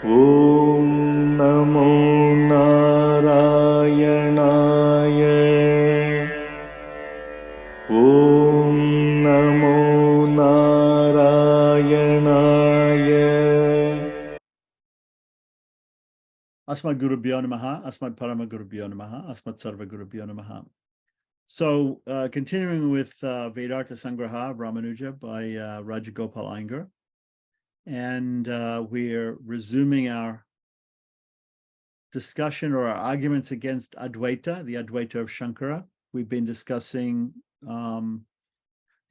Om Namo Narayanaya. Om Namo Narayanaya. Asmad Gurubhyo Namaha, Asmad Parama Gurubhyo Namaha, Asmad Sarva Gurubhyo Namaha. So, continuing with Vedartha Sangraha Ramanuja by Rajagopal Iyengar, and we're resuming our discussion or our arguments against Advaita, the Advaita of Shankara. We've been discussing the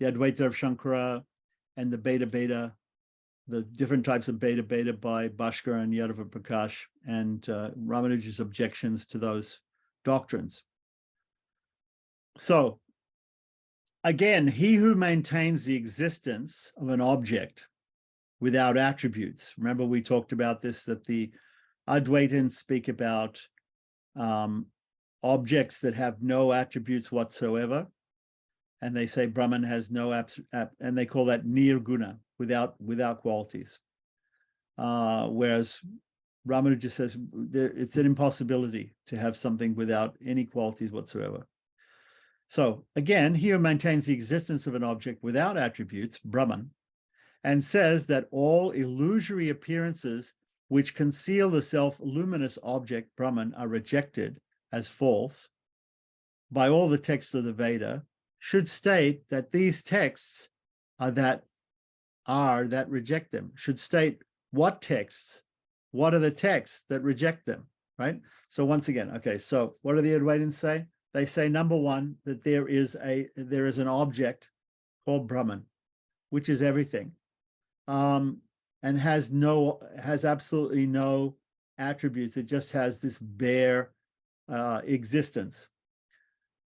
Advaita of Shankara and the Beta, the different types of Beta by Bhaskara and Yadava Prakash, and Ramanuja's objections to those doctrines. So, again, he who maintains the existence of an object without attributes. Remember, we talked about this, that the Advaitins speak about objects that have no attributes whatsoever. And they say Brahman has no, and they call that nirguna, without qualities. Whereas Ramanuja says it's an impossibility to have something without any qualities whatsoever. So again, he who maintains the existence of an object without attributes, Brahman, and says that all illusory appearances which conceal the self-luminous object, Brahman, are rejected as false by all the texts of the Veda, should state that these texts that reject them, should state what texts, what are the texts that reject them, right? So once again, okay, so what do the Advaitins say? They say, number one, that there is an object called Brahman, which is everything, and has absolutely no attributes. It just has this bare existence.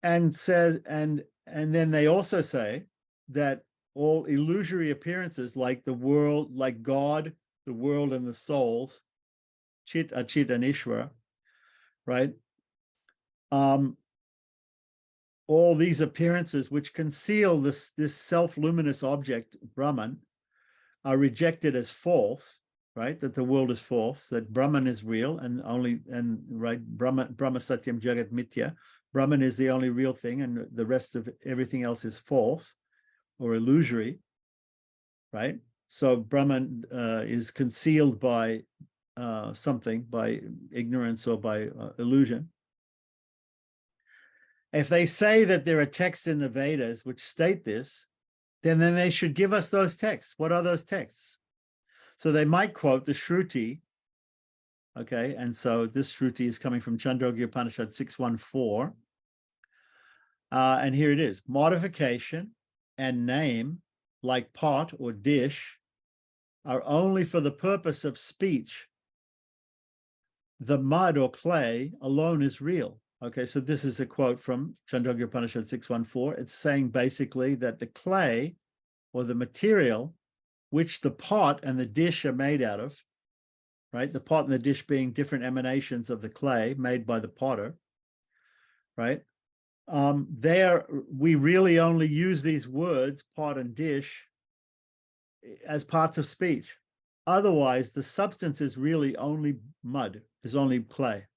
And says, and then they also say that all illusory appearances, like the world, like God, the world, and the souls, Chit, Achit, and Ishvara, right? All these appearances which conceal this self-luminous object, Brahman, are rejected as false, right? That the world is false, that Brahman is real, right, Brahma Satyam Jagat Mithya. Brahman is the only real thing, and the rest of everything else is false or illusory, right? So Brahman is concealed by something, by ignorance or by illusion. If they say that there are texts in the Vedas which state this, then they should give us those texts. What are those texts? So they might quote the Shruti, okay? And so this Shruti is coming from Chandogya Upanishad 6.1.4. And here it is: modification and name, like pot or dish, are only for the purpose of speech. The mud or clay alone is real. Okay, so this is a quote from Chandogya Upanishad 6.1.4. It's saying basically that the clay or the material which the pot and the dish are made out of, right? The pot and the dish being different emanations of the clay made by the potter, right? We really only use these words, pot and dish, as parts of speech. Otherwise, the substance is really only mud, is only clay.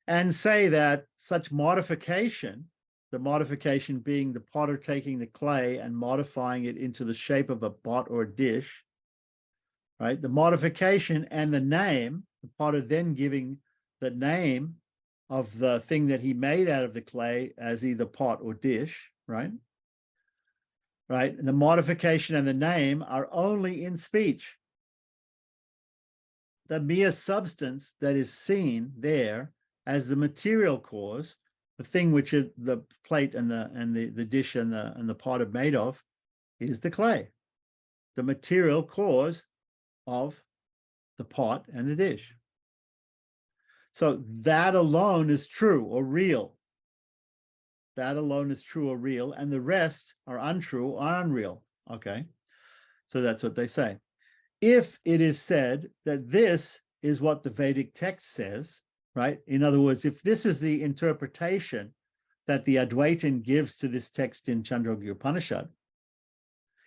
And say that such modification, the modification being the potter taking the clay and modifying it into the shape of a pot or a dish, right? The modification and the name, the potter then giving the name of the thing that he made out of the clay as either pot or dish, right? Right? And the modification and the name are only in speech. The mere substance that is seen there as the material cause, the thing which the plate and the dish and the pot are made of, is the clay, the material cause of the pot and the dish. So that alone is true or real. That alone is true or real, and the rest are untrue or unreal. Okay, so that's what they say. If it is said that this is what the Vedic text says, right? In other words, if this is the interpretation that the Advaitin gives to this text in Chandogya Upanishad,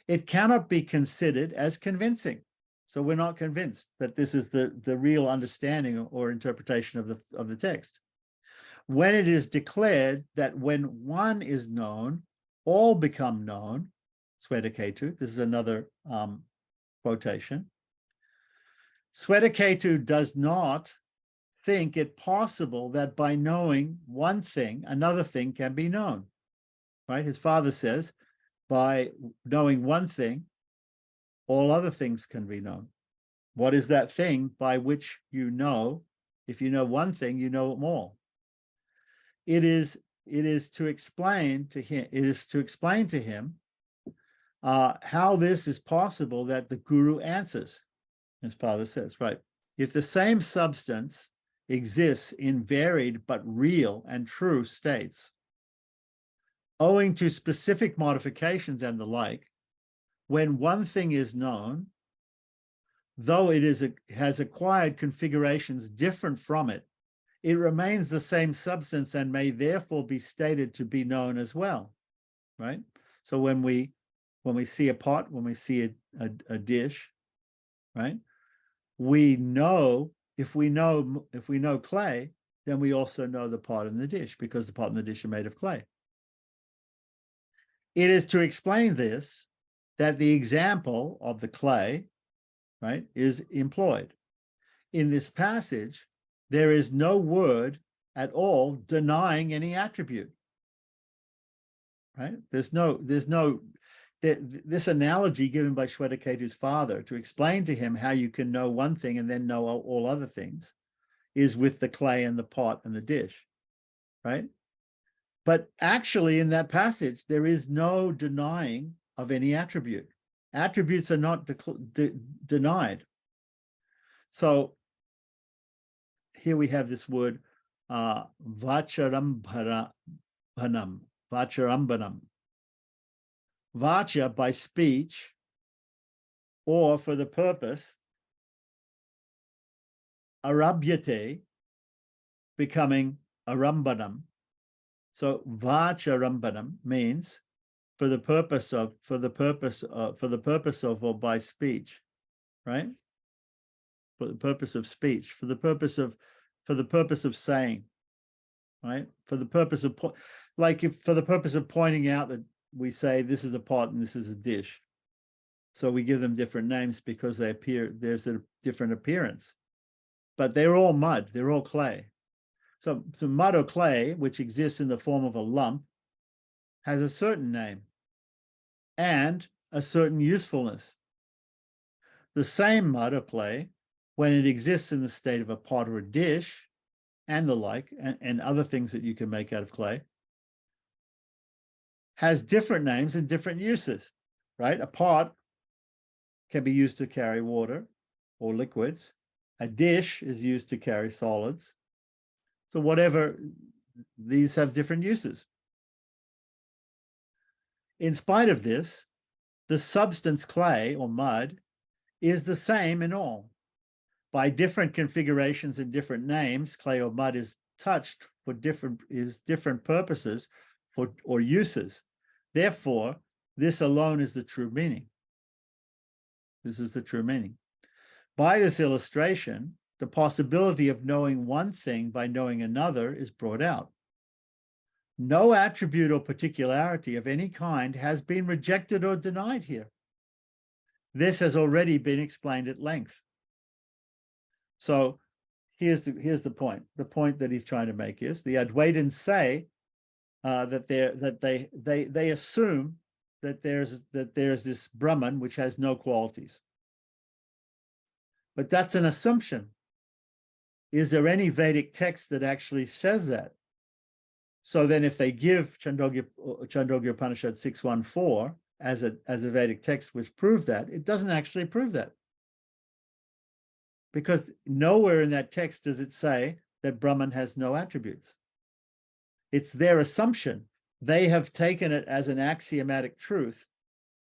it cannot be considered as convincing. So we're not convinced that this is the real understanding or interpretation of the text. When it is declared that when one is known, all become known, Swetaketu, this is another quotation. Swetaketu does not think it possible that by knowing one thing, another thing can be known, right? His father says, by knowing one thing, all other things can be known. What is that thing by which you know? If you know one thing, you know them all. It is to explain to him, how this is possible that the guru answers. His father says, right, if the same substance exists in varied but real and true states, owing to specific modifications and the like, when one thing is known, though it has acquired configurations different from it, it remains the same substance and may therefore be stated to be known as well, right? So when we see a pot, when we see a dish, right, we know, if we know clay, then we also know the pot and the dish, because the pot and the dish are made of clay. It is to explain this that the example of the clay, right, is employed. In this passage, there is no word at all denying any attribute, right? This analogy given by Swetaketu's father to explain to him how you can know one thing and then know all other things is with the clay and the pot and the dish, right? But actually in that passage, there is no denying of any attribute. Attributes are not denied. So here we have this word, vacharambanam. Vacha, by speech, or for the purpose, arabhyate, becoming arambanam. So vacharambanam means for the purpose of, or by speech, right? For the purpose of speech, for the purpose of saying, right? For the purpose of, for the purpose of pointing out that we say this is a pot and this is a dish. So we give them different names because there's a different appearance, but they're all mud, they're all clay. So the mud or clay, which exists in the form of a lump, has a certain name and a certain usefulness. The same mud or clay, when it exists in the state of a pot or a dish and the like, and other things that you can make out of clay, has different names and different uses, right? A pot can be used to carry water or liquids. A dish is used to carry solids. So whatever, these have different uses. In spite of this, the substance clay or mud is the same in all. By different configurations and different names, clay or mud is touched for different purposes or uses. Therefore, this alone is the true meaning. This is the true meaning. By this illustration, the possibility of knowing one thing by knowing another is brought out. No attribute or particularity of any kind has been rejected or denied here. This has already been explained at length. So here's the point. The point that he's trying to make is the Advaitins say that they assume that there's this Brahman which has no qualities. But that's an assumption. Is there any Vedic text that actually says that? So then if they give Chandogya Upanishad 6.1.4 as a Vedic text which proves that, it doesn't actually prove that. Because nowhere in that text does it say that Brahman has no attributes. It's their assumption. They have taken it as an axiomatic truth,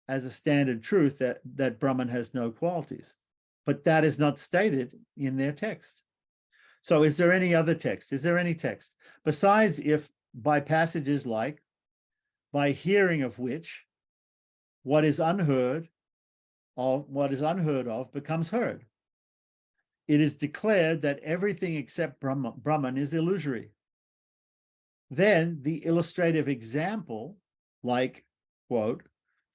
as a standard truth that Brahman has no qualities. But that is not stated in their text. So is there any other text? Is there any text? Besides, if by passages like, by hearing of which, what is unheard of what is unheard of becomes heard. It is declared that everything except Brahman is illusory. Then the illustrative example, like, quote,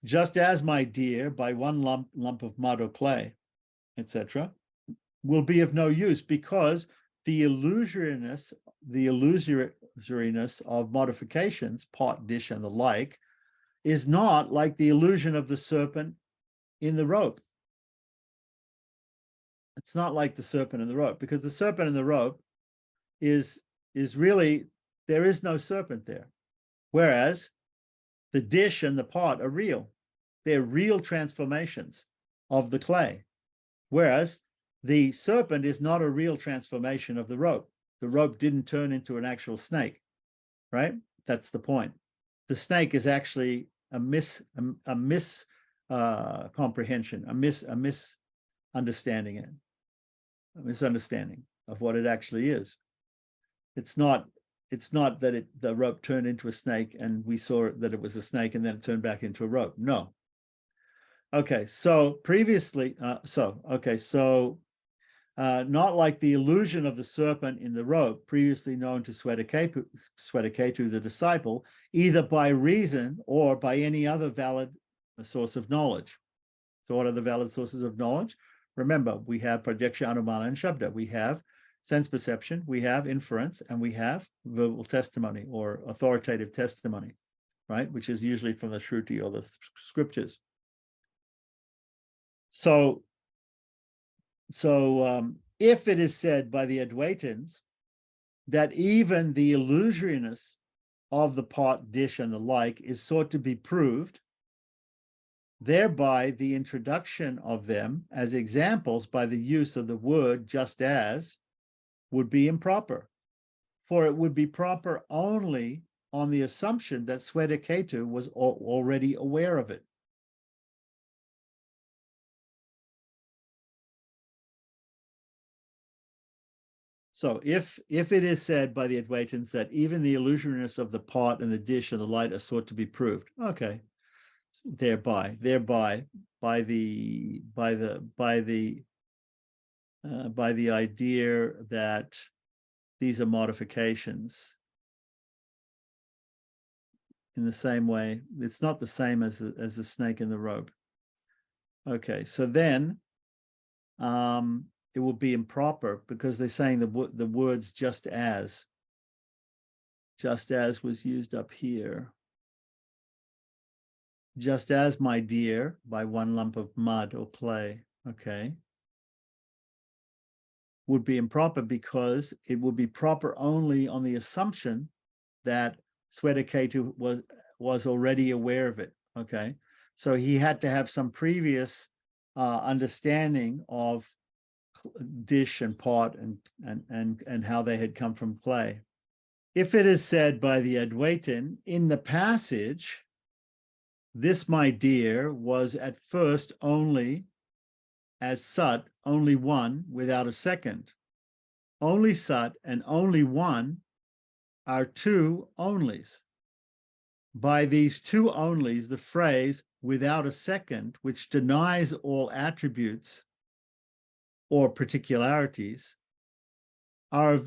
just as my dear by one lump of mud or clay, etc., will be of no use, because the illusoriness of modifications, pot, dish, and the like, is not like the illusion of the serpent in the rope. It's not like the serpent in the rope, because the serpent in the rope is really, there is no serpent there. Whereas the dish and the pot are real. They're real transformations of the clay. Whereas the serpent is not a real transformation of the rope. The rope didn't turn into an actual snake, right? That's the point. The snake is actually a miscomprehension, a misunderstanding of what it actually is. It's not that the rope turned into a snake and we saw that it was a snake and then it turned back into a rope. No. Okay, so previously, not like the illusion of the serpent in the rope, previously known to Swetaketu, the disciple, either by reason or by any other valid source of knowledge. So what are the valid sources of knowledge? Remember, we have Pratyakša, Anumana, and Shabda. We have sense perception, we have inference, and we have verbal testimony or authoritative testimony, right? Which is usually from the Shruti or the scriptures. So if it is said by the Advaitins that even the illusoriness of the pot, dish, and the like is sought to be proved, thereby the introduction of them as examples by the use of the word just as would be improper, for it would be proper only on the assumption that Swetaketu was already aware of it. So if it is said by the Advaitins that even the illusoriness of the pot and the dish and the light are sought to be proved, okay, thereby by the idea that these are modifications, in the same way, it's not the same as the snake in the rope. Okay, so then it will be improper because they're saying the words just as was used up here. Just as my dear by one lump of mud or clay, okay, would be improper because it would be proper only on the assumption that Swetaketu was already aware of it, okay? So he had to have some previous understanding of dish and pot and how they had come from clay. If it is said by the Advaitin in the passage, this, my dear, was at first only as Sat, only one, without a second. Only Sat and only one are two onlys. By these two onlys, the phrase without a second, which denies all attributes or particularities, are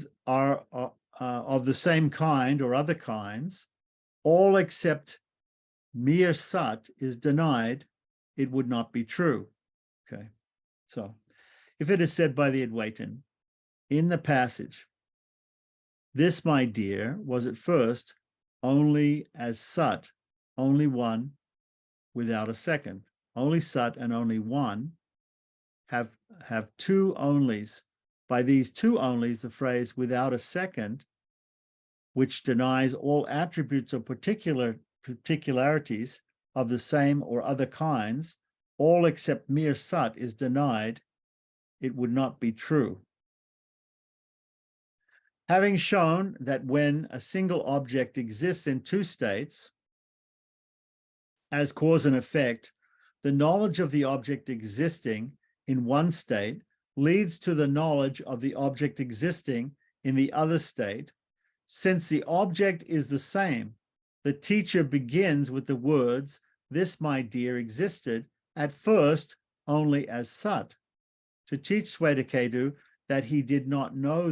of the same kind or other kinds, all except mere Sat is denied, it would not be true. Okay, so if it is said by the Advaitin in the passage, this, my dear, was at first only as Sat, only one, without a second. Only Sat and only one have two onlys. By these two onlys, the phrase without a second, which denies all attributes or particularities of the same or other kinds, all except mere Sat is denied, it would not be true. Having shown that when a single object exists in two states, as cause and effect, the knowledge of the object existing in one state leads to the knowledge of the object existing in the other state. Since the object is the same, the teacher begins with the words, this, my dear, existed at first only as Sat, to teach Swetaketu that he did not know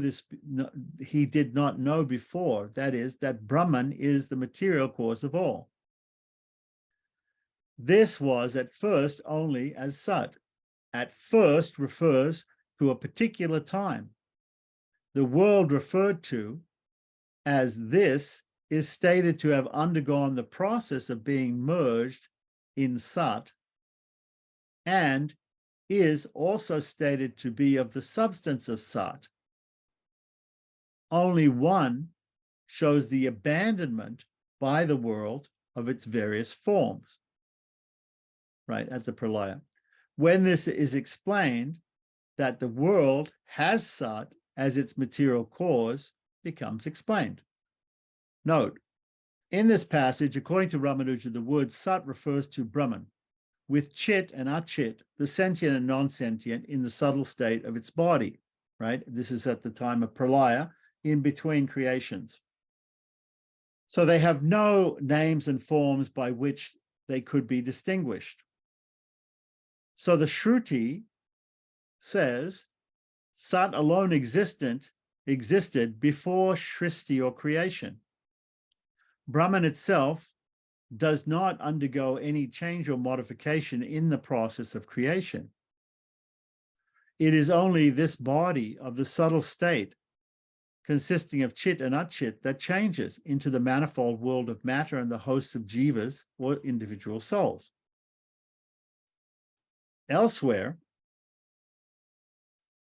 before, that is, that Brahman is the material cause of all. This was at first only as Sat. At first refers to a particular time. The world referred to as this is stated to have undergone the process of being merged in Sat, and is also stated to be of the substance of Sat. Only one shows the abandonment by the world of its various forms, right, at the Pralaya. When this is explained, that the world has Sat as its material cause becomes explained. Note, in this passage, according to Ramanuja, the word Sat refers to Brahman, with Chit and Achit, the sentient and non-sentient, in the subtle state of its body, right? This is at the time of Pralaya, in between creations. So they have no names and forms by which they could be distinguished. So the Shruti says, Sat alone existed before Shristi or creation. Brahman itself does not undergo any change or modification in the process of creation. It is only this body of the subtle state, consisting of Chit and Achit, that changes into the manifold world of matter and the hosts of jivas, or individual souls. Elsewhere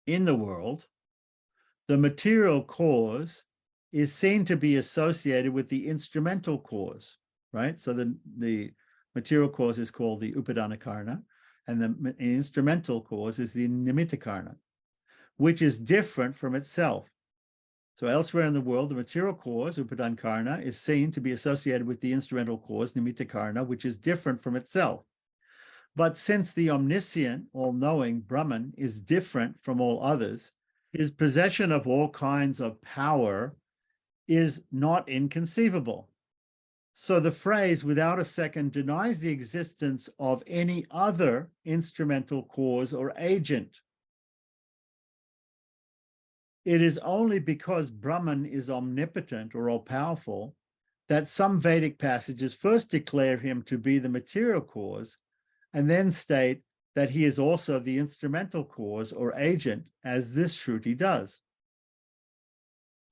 in the world, the material cause is seen to be associated with the instrumental cause, right? So the material cause is called the Upadana Karana, and the instrumental cause is the Nimitta Karana, which is different from itself. So elsewhere in the world, the material cause, Upadana Karana, is seen to be associated with the instrumental cause, Nimitta Karana, which is different from itself. But since the omniscient, all-knowing Brahman is different from all others, his possession of all kinds of power is not inconceivable. So the phrase without a second denies the existence of any other instrumental cause or agent. It is only because Brahman is omnipotent or all-powerful that some Vedic passages first declare him to be the material cause and then state that he is also the instrumental cause or agent, as this Shruti does.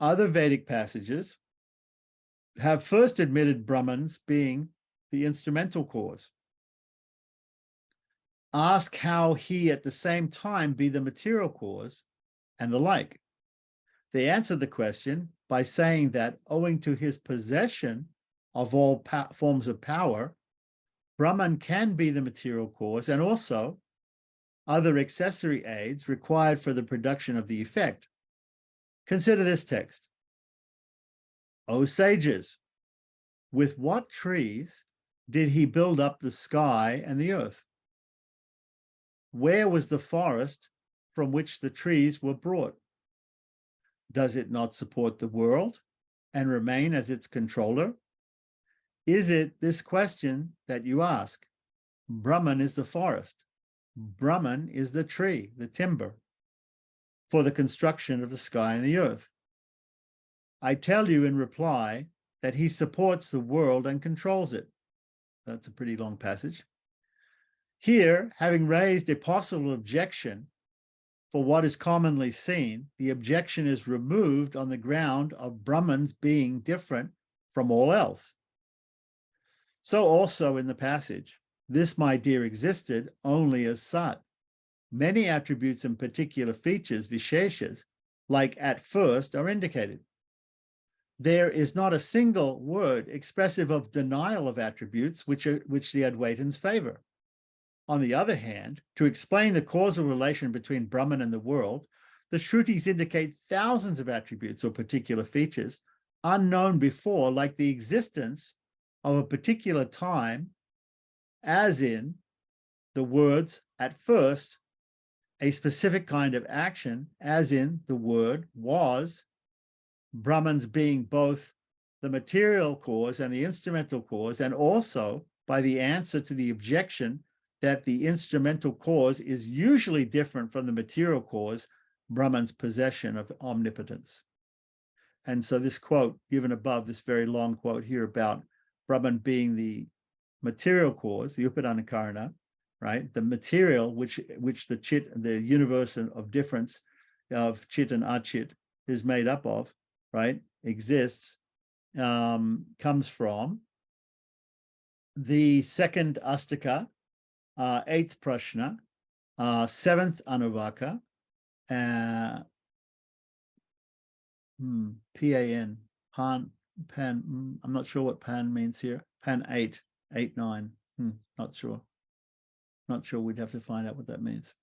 Other Vedic passages have first admitted Brahman's being the instrumental cause. Ask how he at the same time be the material cause, and the like. They answer the question by saying that owing to his possession of all forms of power, Brahman can be the material cause and also other accessory aids required for the production of the effect. Consider this text. O sages, with what trees did he build up the sky and the earth? Where was the forest from which the trees were brought? Does it not support the world and remain as its controller? Is it this question that you ask? Brahman is the forest. Brahman is the tree, the timber, for the construction of the sky and the earth. I tell you in reply that he supports the world and controls it. That's a pretty long passage. Here, having raised a possible objection for what is commonly seen, the objection is removed on the ground of Brahman's being different from all else. So also in the passage, this, my dear, existed only as Sat. Many attributes and particular features, visheshas, like at first, are indicated. There is not a single word expressive of denial of attributes which the Advaitins favor. On the other hand, to explain the causal relation between Brahman and the world, the Shrutis indicate thousands of attributes or particular features unknown before, like the existence of a particular time, as in the words at first, a specific kind of action, as in the word was, Brahman's being both the material cause and the instrumental cause, and also by the answer to the objection that the instrumental cause is usually different from the material cause, Brahman's possession of omnipotence. And so this quote given above, this very long quote here about Brahman being the material cause, the upadana karana, right? The material which the chit, the universe of difference of chit and achit is made up of, right? Exists, comes from the second astaka, eighth prashna, seventh anuvaka, pan, I'm not sure what pan means here. Pan 8, 9, not sure. Not sure, we'd have to find out what that means.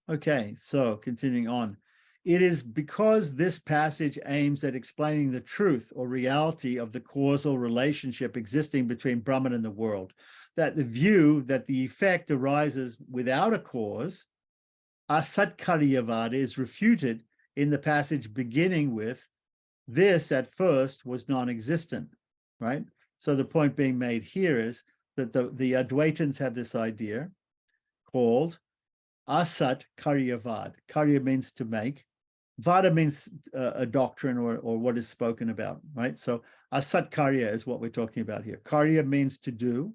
Okay, so continuing on. It is because this passage aims at explaining the truth or reality of the causal relationship existing between Brahman and the world, that the view that the effect arises without a cause, asatkaryavada, is refuted in the passage beginning with, this at first was non-existent, right? So the point being made here is that the Advaitins have this idea called asat karyavad. Karya means to make. Vada means a doctrine or what is spoken about, right? So asat karya is what we're talking about here. Karya means to do.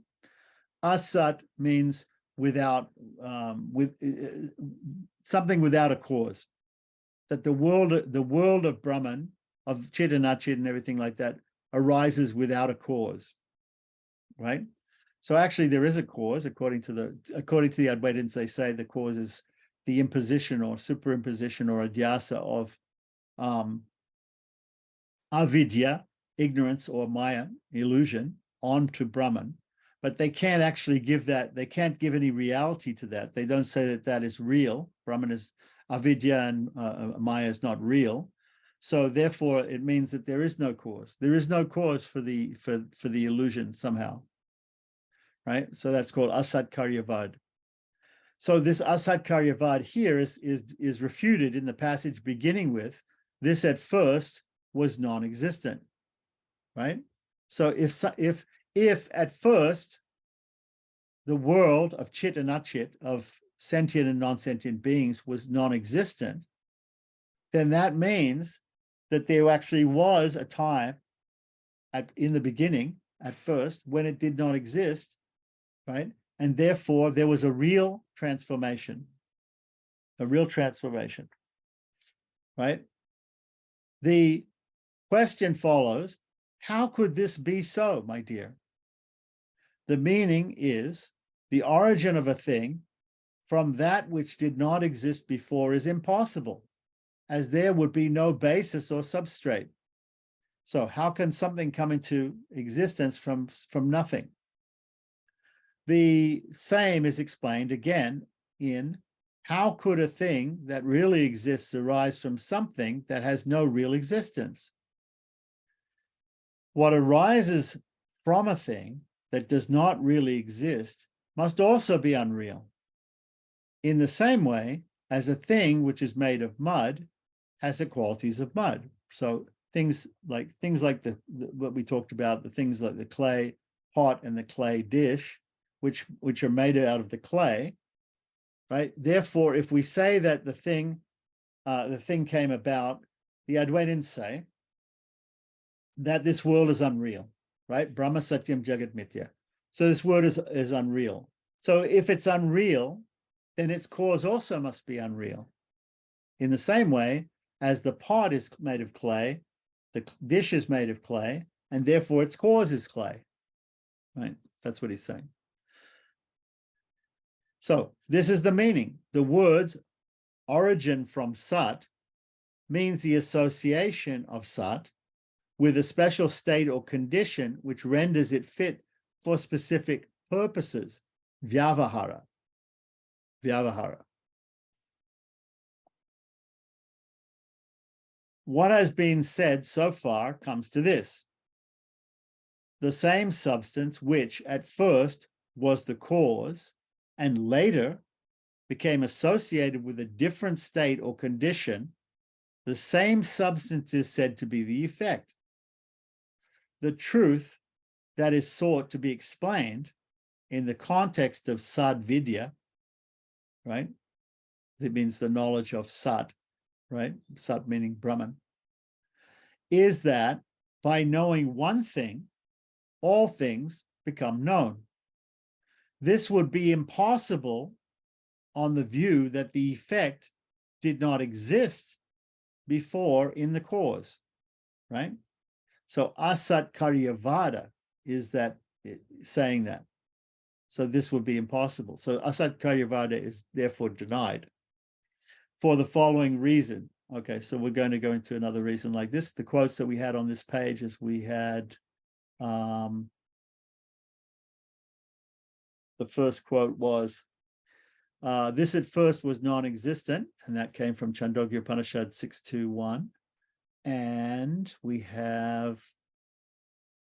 Asat means without, something without a cause. That the world of Brahman, of chit and achit and everything like that, arises without a cause, right? So actually there is a cause, according to the Advaitins. They say the cause is the imposition or superimposition or adhyasa of avidya, ignorance, or maya, illusion, onto Brahman. But they can't actually give that, they can't give any reality to that. They don't say that that is real. Brahman is avidya and maya is not real. So therefore it means that there is no cause. There is no cause for the illusion somehow. Right? So that's called asat karyavad. So this asat karyavad here is refuted in the passage beginning with, this at first was non-existent, right? So if at first the world of chit and achit, of sentient and non-sentient beings, was non-existent, then that means that there actually was a time in the beginning, at first, when it did not exist, right? And therefore there was a real transformation, right? The question follows, how could this be so, my dear? The meaning is, the origin of a thing from that which did not exist before is impossible, as there would be no basis or substrate. So how can something come into existence from nothing? The same is explained again in, how could a thing that really exists arise from something that has no real existence? What arises from a thing that does not really exist must also be unreal. In the same way as a thing which is made of mud has the qualities of mud. So things like what we talked about, the things like the clay pot and the clay dish, which are made out of the clay, right? Therefore, if we say that the thing came about, the Advaitins say that this world is unreal, right? Brahma Satyam Jagat Mithya. So this world is unreal. So if it's unreal, then its cause also must be unreal. In the same way as the pot is made of clay, the dish is made of clay, and therefore its cause is clay, right? That's what he's saying. So this is the meaning. The words origin from sat means the association of sat with a special state or condition which renders it fit for specific purposes, vyavahara. What has been said so far comes to this. The same substance which at first was the cause and later became associated with a different state or condition, the same substance is said to be the effect. The truth that is sought to be explained in the context of Sad Vidya, right? That means the knowledge of Sat, right? Sat meaning Brahman, is that by knowing one thing, all things become known. This would be impossible on the view that the effect did not exist before in the cause, right? So asat karyavada is that saying that. So this would be impossible. So asat karyavada is therefore denied for the following reason. Okay, so we're going to go into another reason like this. The quotes that we had on this page is we had the first quote was, this at first was non-existent, and that came from Chandogya Upanishad 6.2.1. And we have,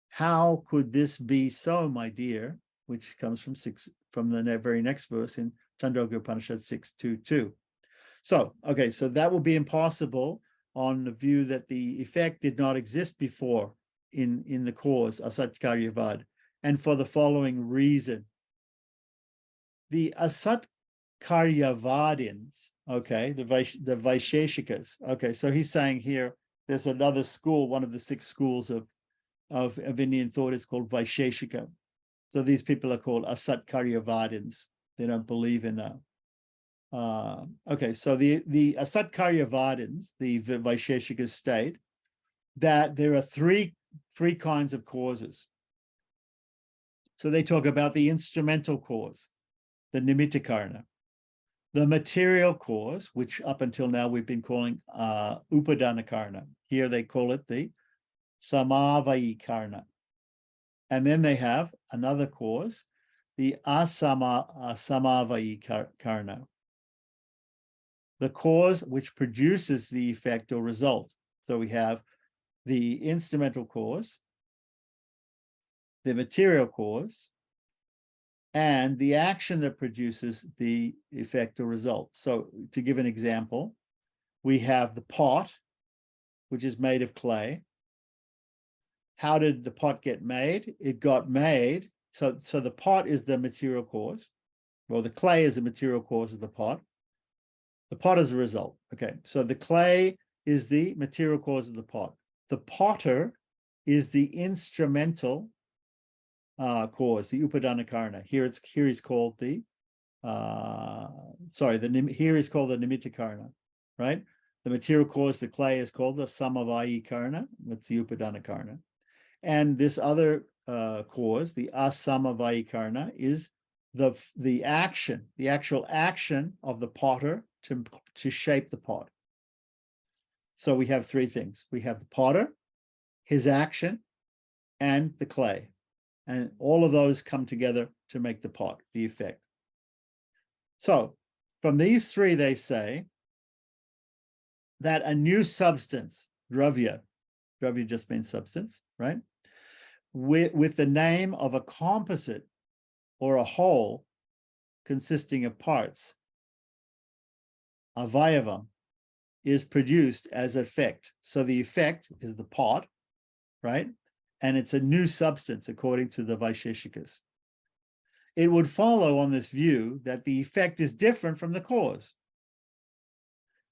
how could this be so, my dear, which comes from the very next verse in Chandogya Upanishad 6.2.2. So, okay, so that would be impossible on the view that the effect did not exist before in the cause, asat karyavad, and for the following reason. The asat karyavadins, okay, the Vaisheshikas, okay, so he's saying here, there's another school, one of the 6 schools of Indian thought is called Vaisheshika. So these people are called asat karyavadins. They don't believe in okay, so the asat karyavadins, the Vaisheshikas state that there are three kinds of causes. So they talk about the instrumental cause, the nimitta karana, the material cause, which up until now we've been calling upadana karana. Here they call it the samavayi karana. And then they have another cause, the asamavayi karana, the cause which produces the effect or result. So we have the instrumental cause, the material cause, and the action that produces the effect or result. So to give an example, we have the pot, which is made of clay. How did the pot get made? It got made, so the pot is the material cause. Well, the clay is the material cause of the pot. The pot is a result. Okay, so the clay is the material cause of the pot. The potter is the instrumental cause, the upadana karana. Here he's called the here is called the nimitta karana, right? The material cause, the clay, is called the samavayi karana. That's the upadana karana. And this other cause, the asamavayi karana, is the action, the actual action of the potter to shape the pot. So we have 3 things. We have the potter, his action, and the clay. And all of those come together to make the pot, the effect. So from these 3, they say that a new substance, dravya just means substance, right? With the name of a composite or a whole consisting of parts, avayavam, is produced as effect. So the effect is the pot, right? And it's a new substance according to the Vaisheshikas. It would follow on this view that the effect is different from the cause.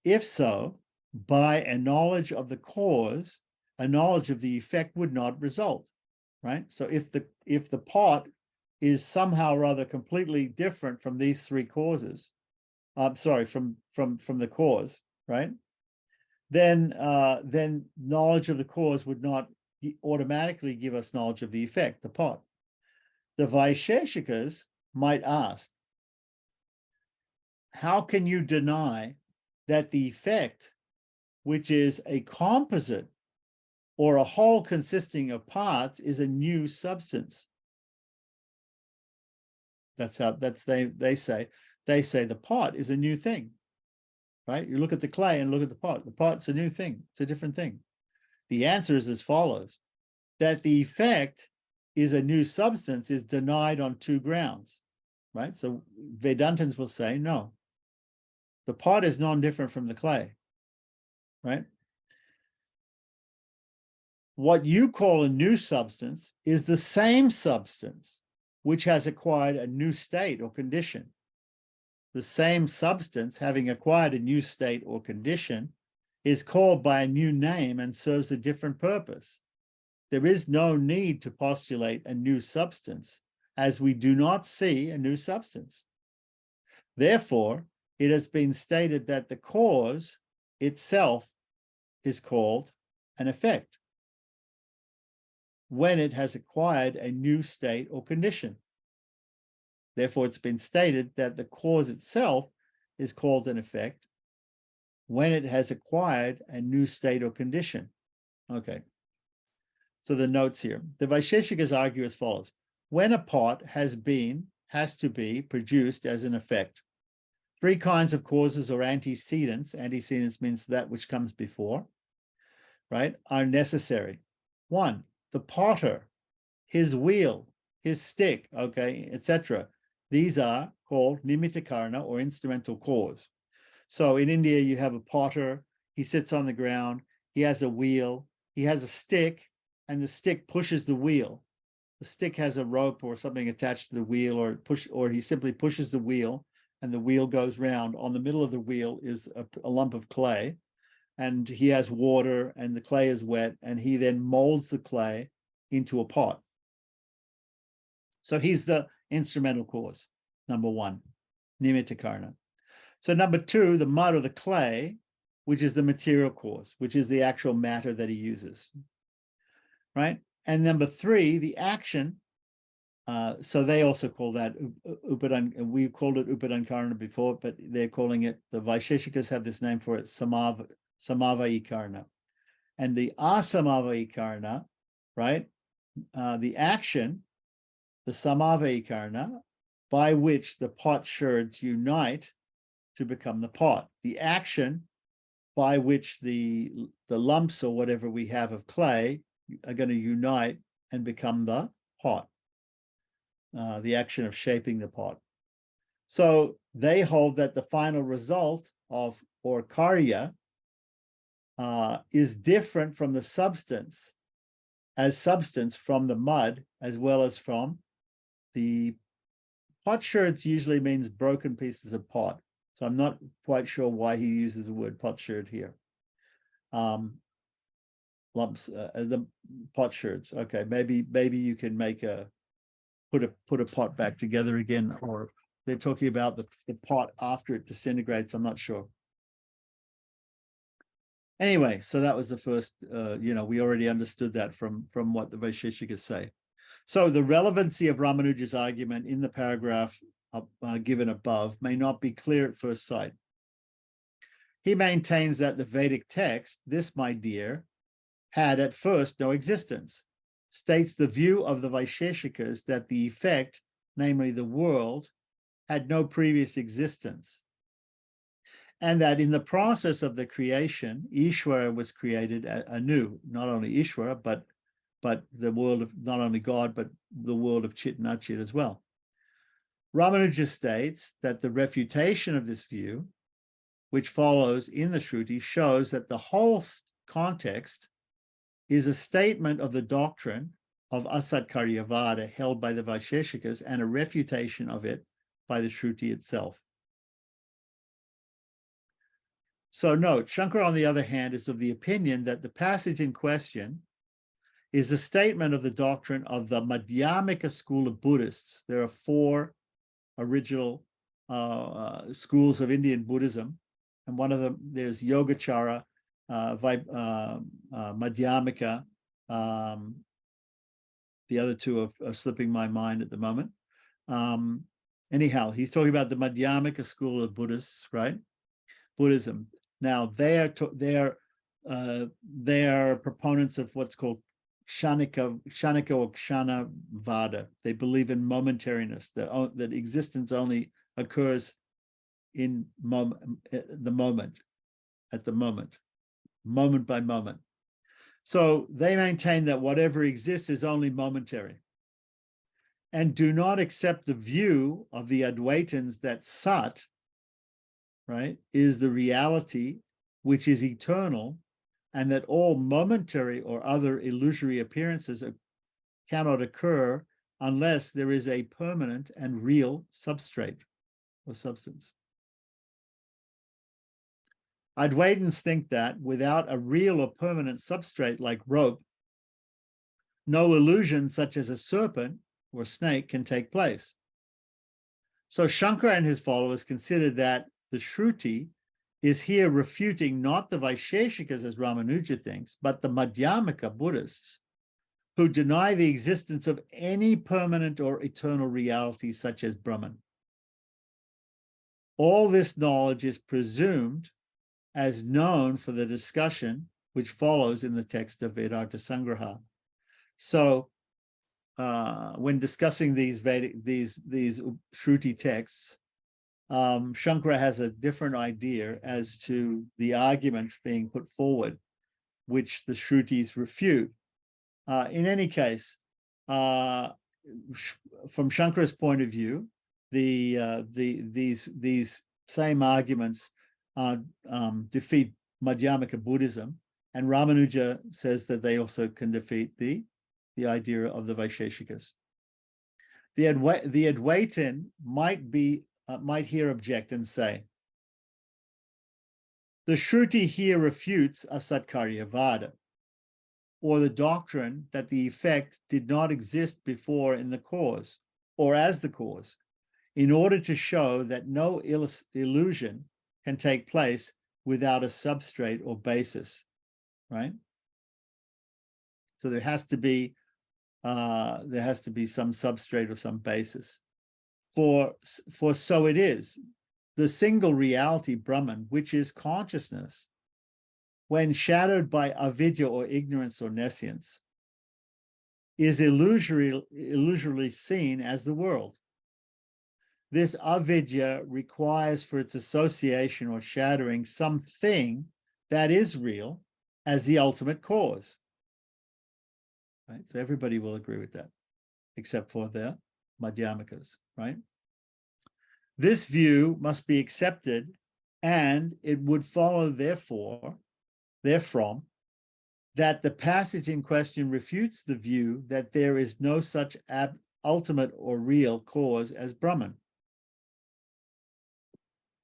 If so, by a knowledge of the cause, a knowledge of the effect would not result, right? So if the pot is somehow or other completely different from these 3 causes, from the cause, right? Then knowledge of the cause would not automatically give us knowledge of the effect, the pot. The Vaisheshikas might ask, how can you deny that the effect, which is a composite or a whole consisting of parts, is a new substance? They say the pot is a new thing, right? You look at the clay and look at the pot. The pot's a new thing. It's a different thing. The answer is as follows, that the effect is a new substance is denied on 2 grounds, right? So Vedantins will say, no, the pot is non-different from the clay, right? What you call a new substance is the same substance which has acquired a new state or condition. The same substance having acquired a new state or condition is called by a new name and serves a different purpose. There is no need to postulate a new substance, as we do not see a new substance. Therefore, it has been stated that the cause itself is called an effect when it has acquired a new state or condition. Therefore, it's been stated that the cause itself is called an effect when it has acquired a new state or condition. Okay. So the notes here. The Vaisheshikas argue as follows. When a pot has to be produced as an effect, three kinds of causes or antecedents means that which comes before, right, are necessary. One, the potter, his wheel, his stick, okay, etc. These are called nimitta karana or instrumental cause. So in India, you have a potter, he sits on the ground, he has a wheel, he has a stick, and the stick pushes the wheel. The stick has a rope or something attached to the wheel, or he simply pushes the wheel and the wheel goes round. On the middle of the wheel is a lump of clay, and he has water and the clay is wet, and he then molds the clay into a pot. So he's the instrumental cause, number one, nimitta karana. So number two, the mud or the clay, which is the material cause, which is the actual matter that he uses, right? And number three, the action. So they also call that upadan. We called it upadankarana before, but they're calling it, the Vaisheshikas have this name for it, samavayi karana. And the asamavayi karana, right? The action, the samavayi karana, by which the potsherds unite to become the pot. The action by which the lumps or whatever we have of clay are going to unite and become the pot. The action of shaping the pot. So they hold that the final result of, or karya, is different from the substance, as substance from the mud, as well as from the potsherds. Usually means broken pieces of pot. So I'm not quite sure why he uses the word potsherd here. Lumps, the potsherds. Okay, maybe you can make put a pot back together again, or they're talking about the pot after it disintegrates. I'm not sure. Anyway, so that was the first, we already understood that from what the Vaisheshikas say. So the relevancy of Ramanuja's argument in the paragraph given above may not be clear at first sight. He maintains that the Vedic text, this, my dear, had at first no existence, states the view of the Vaisheshikas that the effect, namely the world, had no previous existence, and that in the process of the creation, Ishvara was created anew. Not only Ishvara, but the world of, not only God, but the world of Chit and Achit as well. Ramanuja states that the refutation of this view, which follows in the Shruti, shows that the whole context is a statement of the doctrine of Asatkaryavada held by the Vaisheshikas and a refutation of it by the Shruti itself. So note, Shankara, on the other hand, is of the opinion that the passage in question is a statement of the doctrine of the Madhyamika school of Buddhists. There are four original schools of Indian Buddhism, and one of them, there's Yogacara, Madhyamika. The other two are slipping my mind at the moment. Anyhow, he's talking about the Madhyamika school of Buddhists, right? Buddhism. Now they are proponents of what's called Kshanika or Kshana Vada. They believe in momentariness, that existence only occurs in the moment, at the moment by moment. So they maintain that whatever exists is only momentary, and do not accept the view of the Advaitins that Sat, right, is the reality which is eternal, and that all momentary or other illusory appearances cannot occur unless there is a permanent and real substrate or substance. Advaitins think that without a real or permanent substrate like rope, no illusion such as a serpent or snake can take place. So Shankara and his followers consider that the Shruti is here refuting not the Vaisheshikas as Ramanuja thinks, but the Madhyamaka Buddhists who deny the existence of any permanent or eternal reality such as Brahman. All this knowledge is presumed as known for the discussion which follows in the text of Vedartha Sangraha. So when discussing these Shruti texts, Shankara has a different idea as to the arguments being put forward, which the Shrutis refute. In any case, from Shankara's point of view, these same arguments defeat Madhyamaka Buddhism, and Ramanuja says that they also can defeat the idea of the Vaisheshikas. The Advaitin might here object and say, the Shruti here refutes Asatkaryavada, or the doctrine that the effect did not exist before in the cause, or as the cause, in order to show that no illusion can take place without a substrate or basis, right? So there has to be some substrate or some basis. For so it is, the single reality Brahman, which is consciousness, when shadowed by avidya or ignorance or nescience, is illusorily seen as the world. This avidya requires for its association or shadowing something that is real as the ultimate cause. Right? So everybody will agree with that, except for the Madhyamikas, right? This view must be accepted, and it would follow, therefrom, that the passage in question refutes the view that there is no such ultimate or real cause as Brahman.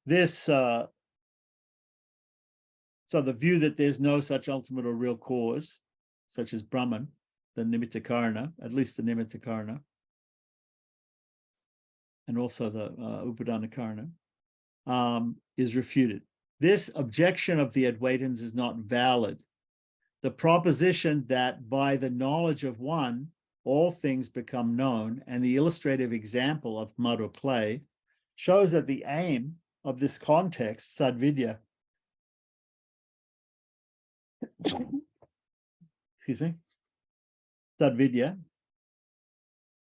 So the view that there's no such ultimate or real cause, such as Brahman, the Nimitta Karana, at least the Nimitta Karana, and also the Upadana Karana, is refuted. This objection of the Advaitins is not valid. The proposition that by the knowledge of one, all things become known, and the illustrative example of mud or clay, shows that the aim of this context, sadvidya, sadvidya,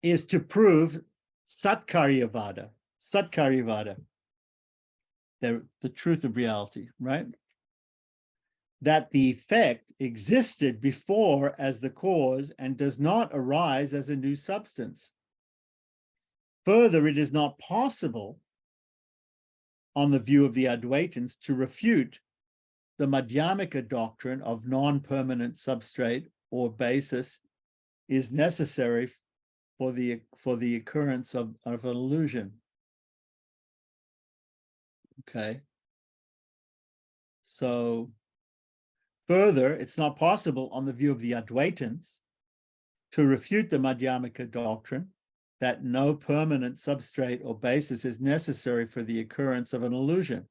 is to prove satkaryavada, the truth of reality, right? That the effect existed before as the cause and does not arise as a new substance. Further, it is not possible, on the view of the Advaitins, to refute the Madhyamika doctrine of non-permanent substrate or basis is necessary for the occurrence of an illusion. Okay. So further, it's not possible on the view of the Advaitins to refute the Madhyamika doctrine that no permanent substrate or basis is necessary for the occurrence of an illusion.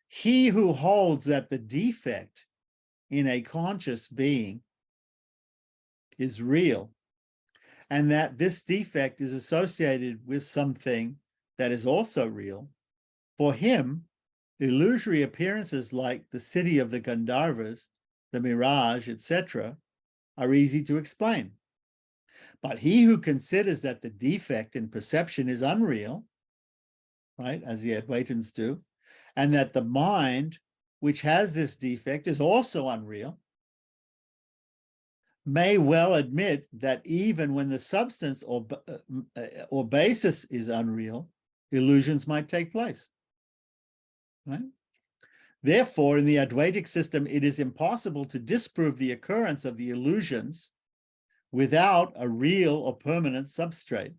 He who holds that the defect in a conscious being is real, and that this defect is associated with something that is also real, for him, illusory appearances like the city of the Gandharvas, the mirage, etc., are easy to explain. But he who considers that the defect in perception is unreal, right, as the Advaitins do, and that the mind which has this defect is also unreal, may well admit that even when the substance or basis is unreal, illusions might take place. Right? Therefore, in the Advaitic system, it is impossible to disprove the occurrence of the illusions without a real or permanent substrate.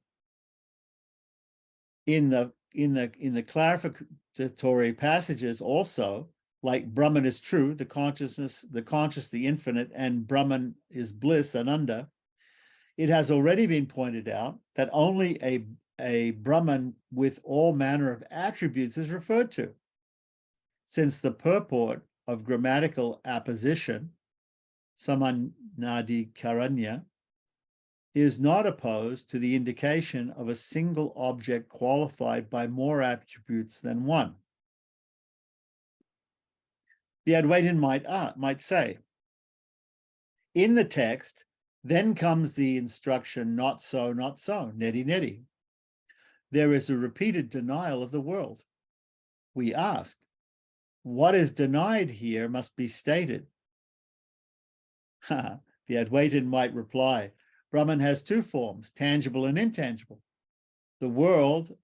In the clarificatory passages also, like Brahman is true, the consciousness, the conscious, the infinite, and Brahman is bliss, Ananda, it has already been pointed out that only a Brahman with all manner of attributes is referred to, since the purport of grammatical apposition, samanadi karanya, is not opposed to the indication of a single object qualified by more attributes than one. The Advaitin might say, in the text, then comes the instruction, not so, neti neti. There is a repeated denial of the world. We ask, what is denied here must be stated. The Advaitin might reply, Brahman has two forms, tangible and intangible. The world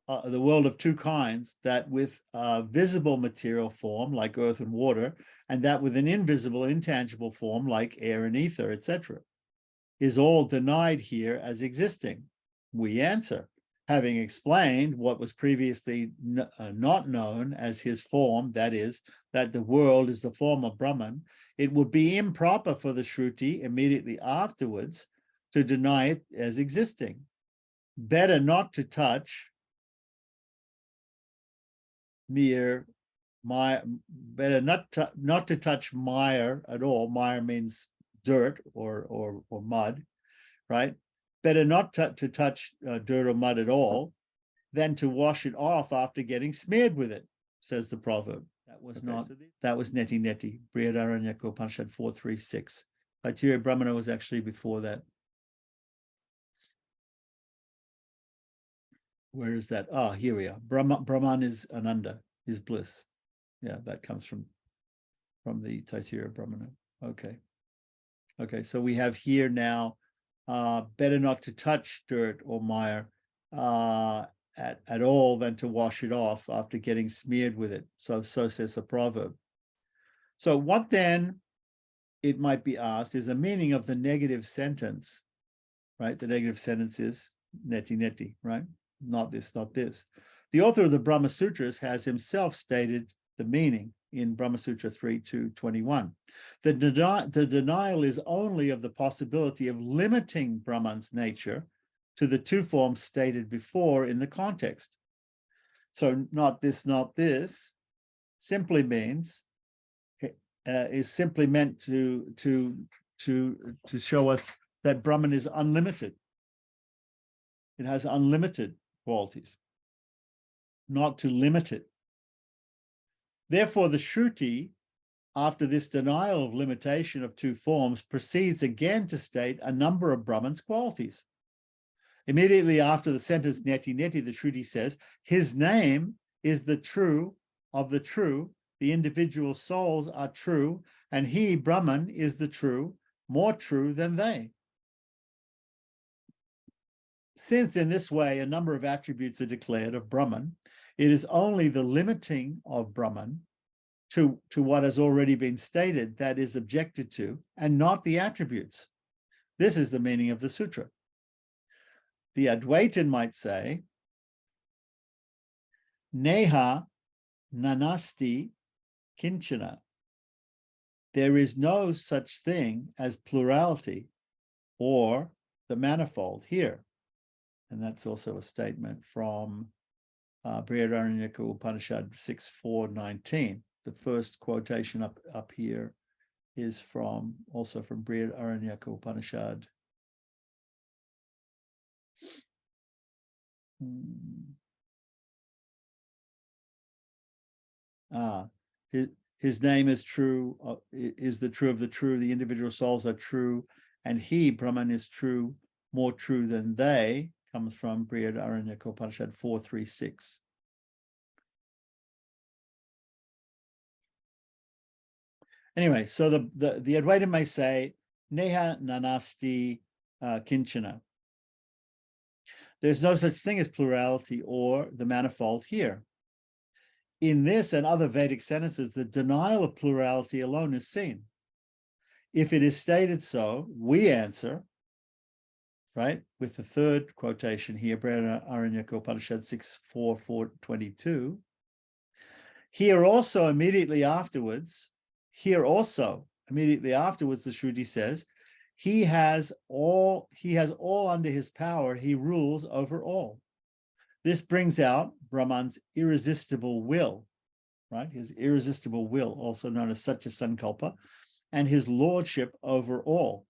of two kinds, that with a visible material form like earth and water, and that with an invisible, intangible form like air and ether, etc., is all denied here as existing. We answer, having explained what was previously not known as his form, that is, that the world is the form of Brahman, it would be improper for the Shruti immediately afterwards to deny it as existing. Better not to touch better not to touch mire at all. Mire means dirt or mud, right? Better not to touch dirt or mud at all than to wash it off after getting smeared with it, says the proverb. That was that was neti neti, Brihadaranyaka Upanishad 4.3.6. Taittiriya Brahmana was actually before that. Where is that? Ah, here we are. Brahman is Ananda, is bliss. Yeah, that comes from the Taittiriya Brahmana. Okay, so we have here now, better not to touch dirt or mire at all than to wash it off after getting smeared with it. So says the proverb. So what then, it might be asked, is the meaning of the negative sentence, right? The negative sentence is neti neti, right? Not this, not this. The author of the Brahma Sutras has himself stated the meaning in Brahma Sutra 3.2.21. The denial is only of the possibility of limiting Brahman's nature to the two forms stated before in the context. So not this, simply means, is simply meant to show us that Brahman is unlimited. It has unlimited qualities, not to limit it. Therefore, the Shruti, after this denial of limitation of two forms, proceeds again to state a number of Brahman's qualities. Immediately after the sentence neti neti, the Shruti says, his name is the true of the true, the individual souls are true, and he, Brahman, is the true, more true than they. Since in this way a number of attributes are declared of Brahman, it is only the limiting of Brahman to what has already been stated that is objected to, and not the attributes. This is the meaning of the sutra. The Advaitin might say, Neha nanasti kinchana. There is no such thing as plurality or the manifold here. And that's also a statement from Brihadaranyaka Upanishad 6.4.19. The first quotation up here is also from Brihadaranyaka Upanishad. His name is true, is the true of the true, the individual souls are true, and he, Brahman, is true, more true than they, comes from Brihadaranyaka Upanishad 4.3.6. Anyway, so the Advaita may say, Neha nanasti kinchana. There's no such thing as plurality or the manifold here. In this and other Vedic sentences, the denial of plurality alone is seen. If it is stated so, we answer, right? With the third quotation here, Brihadaranyaka Upanishad 6.4.4.22. Here also, immediately afterwards, the Shruti says, he has all under his power, he rules over all. This brings out Brahman's irresistible will, right? His irresistible will, also known as Satya Sankalpa, and his lordship over all,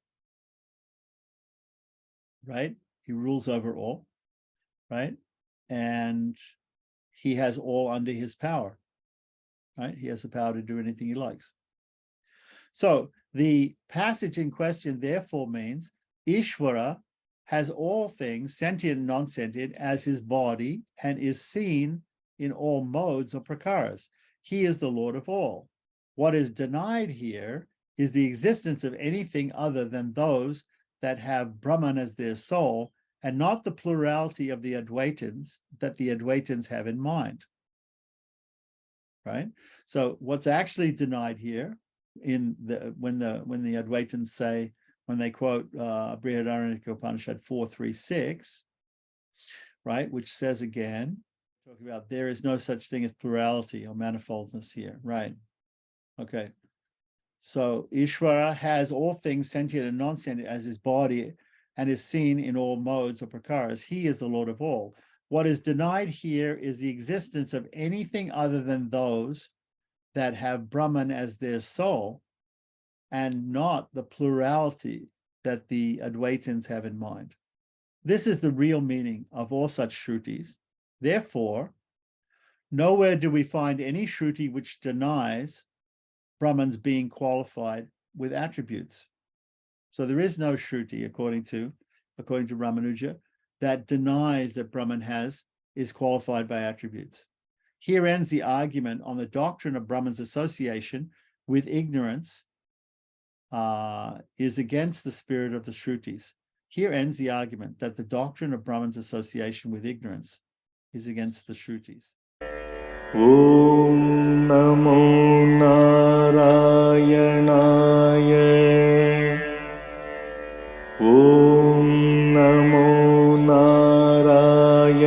right? He rules over all, right? And he has all under his power, right? He has the power to do anything he likes. So the passage in question therefore means Ishvara has all things, sentient and non-sentient, as his body and is seen in all modes or prakaras. He is the Lord of all. What is denied here is the existence of anything other than those that have Brahman as their soul, and not the plurality of the Advaitins that the Advaitins have in mind. Right? So what's actually denied here when the Advaitins say, when they quote Brihadaranyaka Upanishad 4.3.6, right, which says again, talking about there is no such thing as plurality or manifoldness here, right? Okay. So Ishvara has all things sentient and non-sentient as his body and is seen in all modes or prakaras. He is the Lord of all. What is denied here is the existence of anything other than those that have Brahman as their soul, and not the plurality that the Advaitins have in mind. This is the real meaning of all such Shrutis. Therefore, nowhere do we find any Shruti which denies Brahman's being qualified with attributes. So there is no Shruti, according to Ramanuja, that denies that Brahman is qualified by attributes. Here ends the argument on the doctrine of Brahman's association with ignorance is against the spirit of the Shrutis. Here ends the argument that the doctrine of Brahman's association with ignorance is against the Shrutis. Om Namo Narayanaya. Om Namo Narayanaya.